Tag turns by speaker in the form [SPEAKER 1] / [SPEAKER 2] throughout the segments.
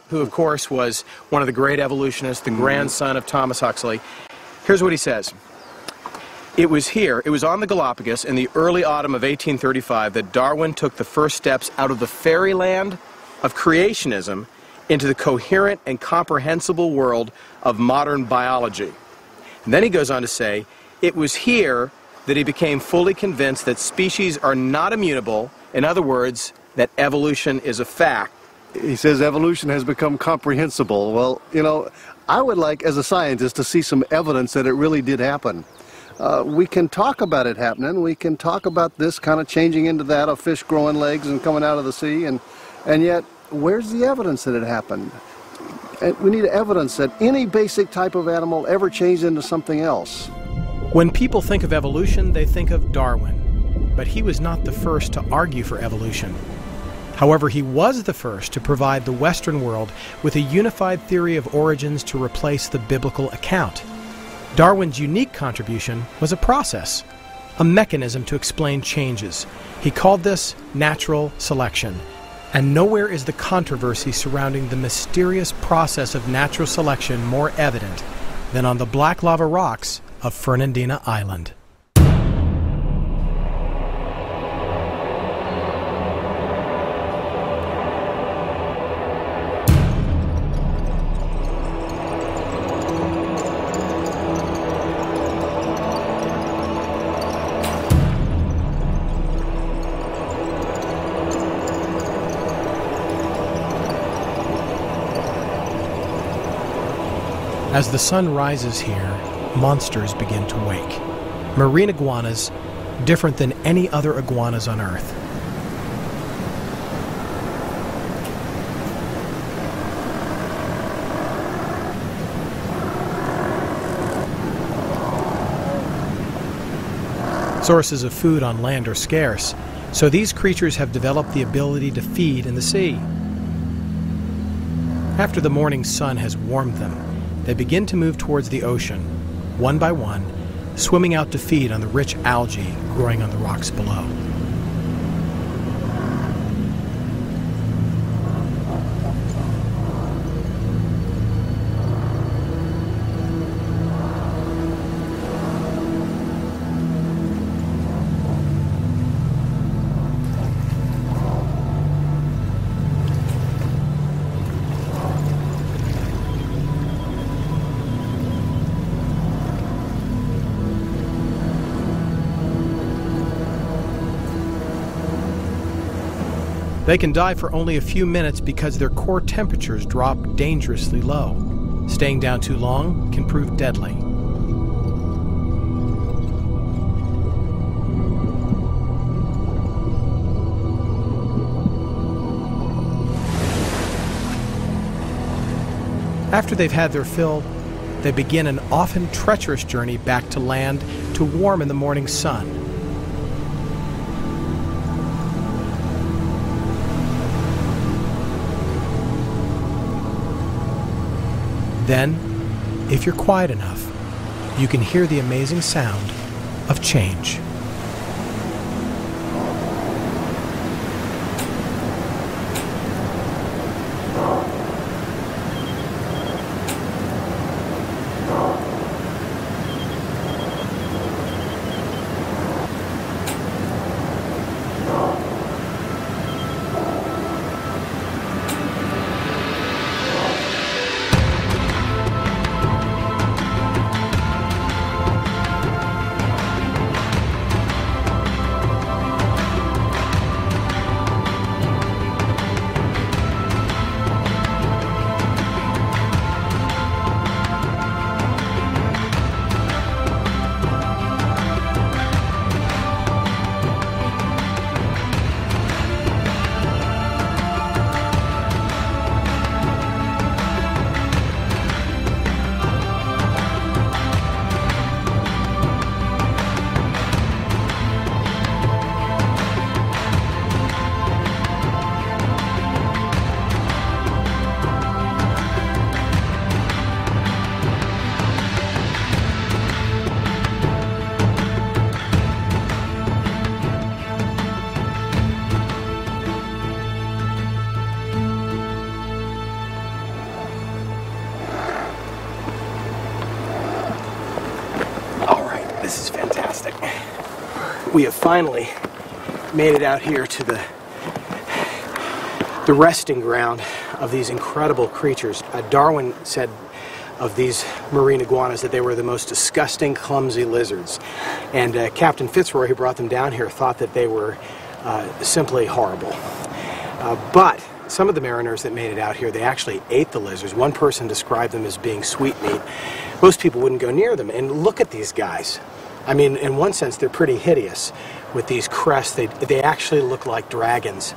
[SPEAKER 1] who of course was one of the great evolutionists, the grandson of Thomas Huxley. Here's what he says. It was on the Galapagos in the early autumn of 1835 that Darwin took the first steps out of the fairyland of creationism into the coherent and comprehensible world of modern biology. And then he goes on to say, it was here that he became fully convinced that species are not immutable, in other words, that evolution is a fact.
[SPEAKER 2] He says evolution has become comprehensible. Well, you know, I would like, as a scientist, to see some evidence that it really did happen. We can talk about it happening. We can talk about this kind of changing into that, of fish growing legs and coming out of the sea, and yet, where's the evidence that it happened? We need evidence that any basic type of animal ever changed into something else.
[SPEAKER 1] When people think of evolution, they think of Darwin, but he was not the first to argue for evolution. However, he was the first to provide the Western world with a unified theory of origins to replace the biblical account. Darwin's unique contribution was a process, a mechanism to explain changes. He called this natural selection. And nowhere is the controversy surrounding the mysterious process of natural selection more evident than on the black lava rocks of Fernandina Island. As the sun rises here, monsters begin to wake. Marine iguanas, different than any other iguanas on Earth. Sources of food on land are scarce, so these creatures have developed the ability to feed in the sea. After the morning sun has warmed them, they begin to move towards the ocean, one by one, swimming out to feed on the rich algae growing on the rocks below. They can die for only a few minutes because their core temperatures drop dangerously low. Staying down too long can prove deadly. After they've had their fill, they begin an often treacherous journey back to land to warm in the morning sun. Then, if you're quiet enough, you can hear the amazing sound of change. we have finally made it out here to the resting ground of these incredible creatures. Darwin said of these marine iguanas that they were the most disgusting, clumsy lizards. And Captain Fitzroy, who brought them down here, thought that they were simply horrible. But some of the mariners that made it out here, they actually ate the lizards. One person described them as being sweetmeat. Most people wouldn't go near them. And look at these guys. I mean, in one sense, they're pretty hideous with these crests. They actually look like dragons.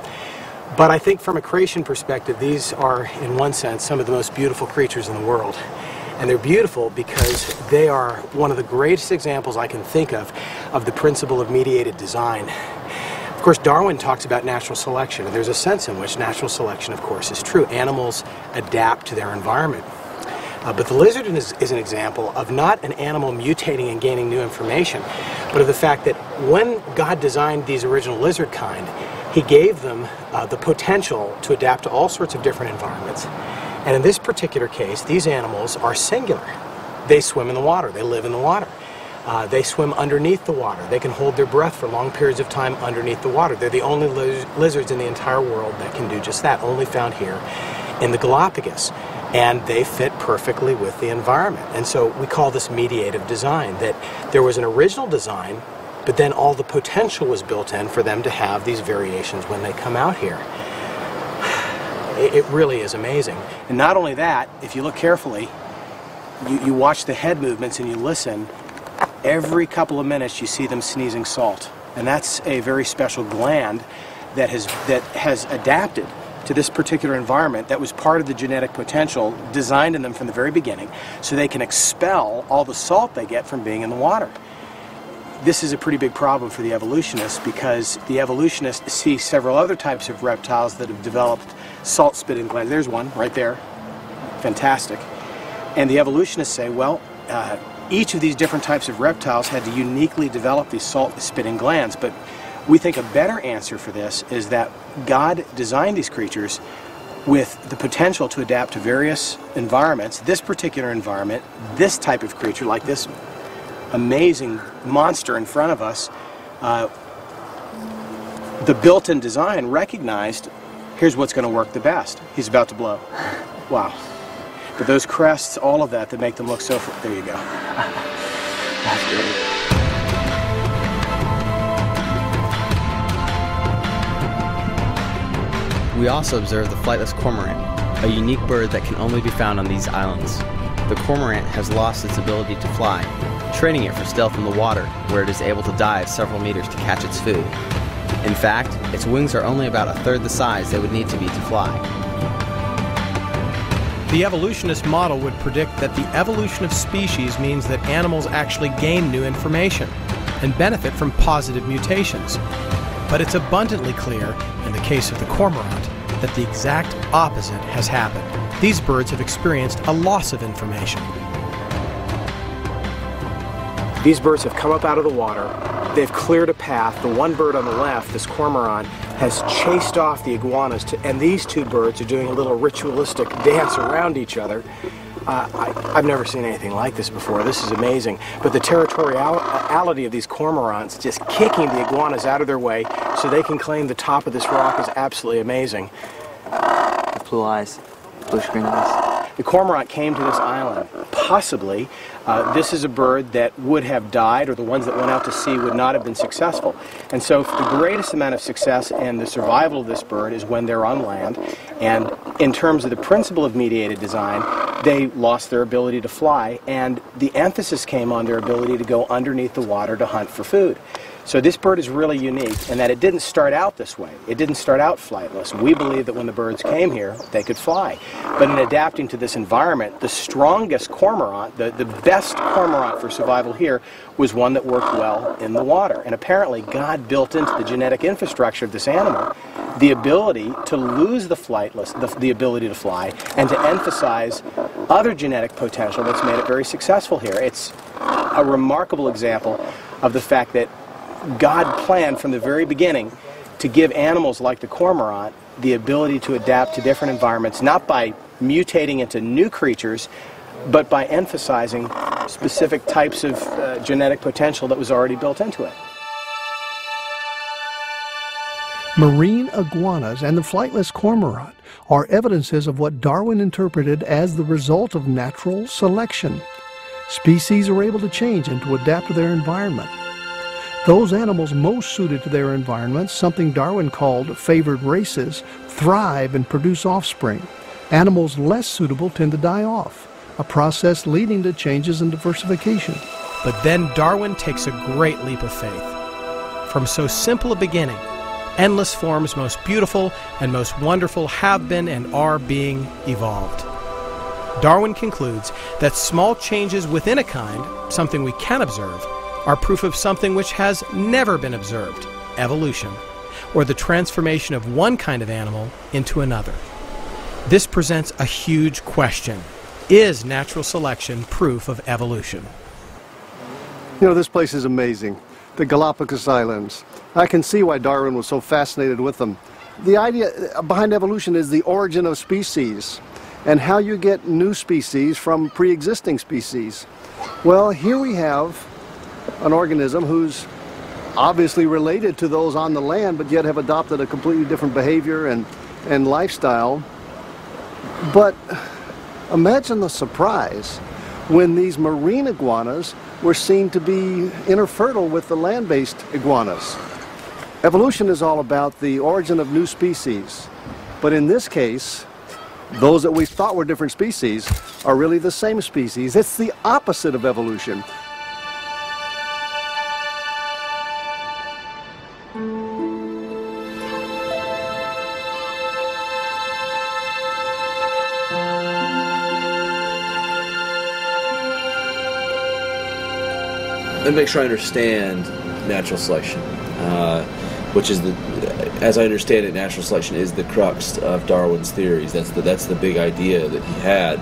[SPEAKER 1] But I think from a creation perspective, these are, in one sense, some of the most beautiful creatures in the world. And they're beautiful because they are one of the greatest examples I can think of the principle of mediated design. Of course, Darwin talks about natural selection, and there's a sense in which natural selection, of course, is true. Animals adapt to their environment. But the lizard is an example of not an animal mutating and gaining new information, but of the fact that when God designed these original lizard kind, He gave them the potential to adapt to all sorts of different environments. And in this particular case, these animals are singular. They swim in the water. They live in the water. They swim underneath the water. They can hold their breath for long periods of time underneath the water. They're the only lizards in the entire world that can do just that, only found here in the Galapagos. And they fit perfectly with the environment. And so we call this mediative design, that there was an original design, but then all the potential was built in for them to have these variations when they come out here. It really is amazing. And not only that, if you look carefully, you watch the head movements and you listen, every couple of minutes you see them sneezing salt. And that's a very special gland that has adapted to this particular environment that was part of the genetic potential designed in them from the very beginning, so they can expel all the salt they get from being in the water. This is a pretty big problem for the evolutionists, because the evolutionists see several other types of reptiles that have developed salt-spitting glands. There's one right there. Fantastic. And the evolutionists say, well, each of these different types of reptiles had to uniquely develop these salt-spitting glands, but we think a better answer for this is that God designed these creatures with the potential to adapt to various environments. This particular environment, this type of creature, like this amazing monster in front of us, the built-in design recognized, here's what's going to work the best. He's about to blow. Wow. But those crests, all of that make them look so... There you go. That's great.
[SPEAKER 3] We also observe the flightless cormorant, a unique bird that can only be found on these islands. The cormorant has lost its ability to fly, training it for stealth in the water, where it is able to dive several meters to catch its food. In fact, its wings are only about a third the size they would need to be to fly.
[SPEAKER 1] The evolutionist model would predict that the evolution of species means that animals actually gain new information and benefit from positive mutations. But it's abundantly clear, in the case of the cormorant, that the exact opposite has happened. These birds have experienced a loss of information. These birds have come up out of the water, they've cleared a path. The one bird on the left, this cormorant, has chased off the iguanas, and these two birds are doing a little ritualistic dance around each other. I've never seen anything like this before. This is amazing. But the territoriality of these cormorants, just kicking the iguanas out of their way so they can claim the top of this rock, is absolutely amazing.
[SPEAKER 4] Blue eyes, blue screen eyes.
[SPEAKER 1] The cormorant came to this island. Possibly, this is a bird that would have died, or the ones that went out to sea would not have been successful. And so the greatest amount of success and the survival of this bird is when they're on land. And in terms of the principle of mediated design, they lost their ability to fly, and the emphasis came on their ability to go underneath the water to hunt for food. So this bird is really unique in that it didn't start out this way. It didn't start out flightless. We believe that when the birds came here, they could fly. But in adapting to this environment, the strongest cormorant, the best cormorant for survival here, was one that worked well in the water. And apparently God built into the genetic infrastructure of this animal the ability to lose the flightless, the ability to fly, and to emphasize other genetic potential that's made it very successful here. It's a remarkable example of the fact that God planned from the very beginning to give animals like the cormorant the ability to adapt to different environments, not by mutating into new creatures, but by emphasizing specific types of genetic potential that was already built into it.
[SPEAKER 2] Marine iguanas and the flightless cormorant are evidences of what Darwin interpreted as the result of natural selection. Species are able to change and to adapt to their environment. Those animals most suited to their environments, something Darwin called favored races, thrive and produce offspring. Animals less suitable tend to die off, a process leading to changes in diversification.
[SPEAKER 1] But then Darwin takes a great leap of faith. From so simple a beginning, endless forms most beautiful and most wonderful have been and are being evolved. Darwin concludes that small changes within a kind, something we can observe, are proof of something which has never been observed, evolution, or the transformation of one kind of animal into another. This presents a huge question. Is natural selection proof of evolution?
[SPEAKER 2] You know, this place is amazing. The Galapagos Islands. I can see why Darwin was so fascinated with them. The idea behind evolution is the origin of species and how you get new species from pre-existing species. Well, here we have an organism who's obviously related to those on the land, but yet have adopted a completely different behavior and lifestyle. But imagine the surprise when these marine iguanas were seen to be interfertile with the land-based iguanas. Evolution is all about the origin of new species, but in this case, those that we thought were different species are really the same species. It's the opposite of evolution.
[SPEAKER 5] Let me make sure I understand natural selection, which is as I understand it, natural selection is the crux of Darwin's theories. That's the big idea that he had.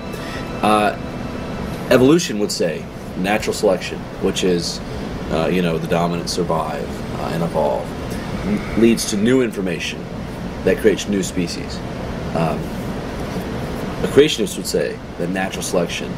[SPEAKER 5] Evolution would say natural selection, which is, the dominant survive and evolve, leads to new information that creates new species. A creationist would say that natural selection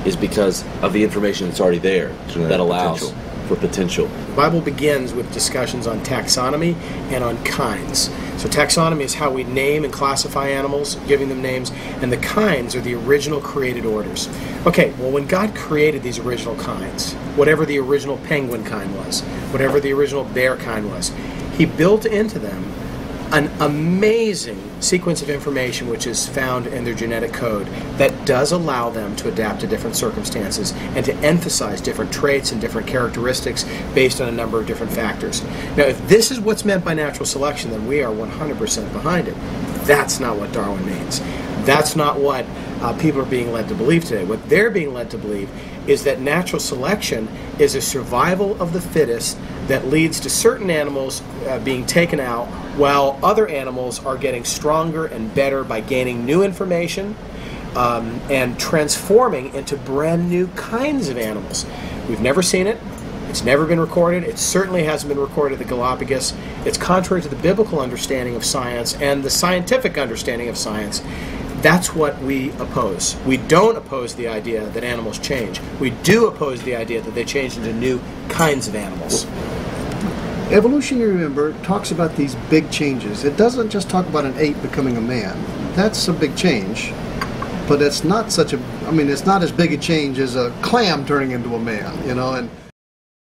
[SPEAKER 5] is because of the information that's already there that allows for potential.
[SPEAKER 1] The Bible begins with discussions on taxonomy and on kinds. So taxonomy is how we name and classify animals, giving them names, and the kinds are the original created orders. Okay, well, when God created these original kinds, whatever the original penguin kind was, whatever the original bear kind was, He built into them an amazing sequence of information which is found in their genetic code that does allow them to adapt to different circumstances and to emphasize different traits and different characteristics based on a number of different factors. Now, if this is what's meant by natural selection, then we are 100% behind it. That's not what Darwin means. That's not what people are being led to believe today. What they're being led to believe is that natural selection is a survival of the fittest that leads to certain animals being taken out while other animals are getting stronger and better by gaining new information and transforming into brand new kinds of animals. We've never seen it. It's never been recorded. It certainly hasn't been recorded at the Galapagos. It's contrary to the biblical understanding of science and the scientific understanding of science. That's what we oppose. We don't oppose the idea that animals change. We do oppose the idea that they change into new kinds of animals.
[SPEAKER 2] Evolution, you remember, talks about these big changes. It doesn't just talk about an ape becoming a man. That's a big change, but it's not it's not as big a change as a clam turning into a man, and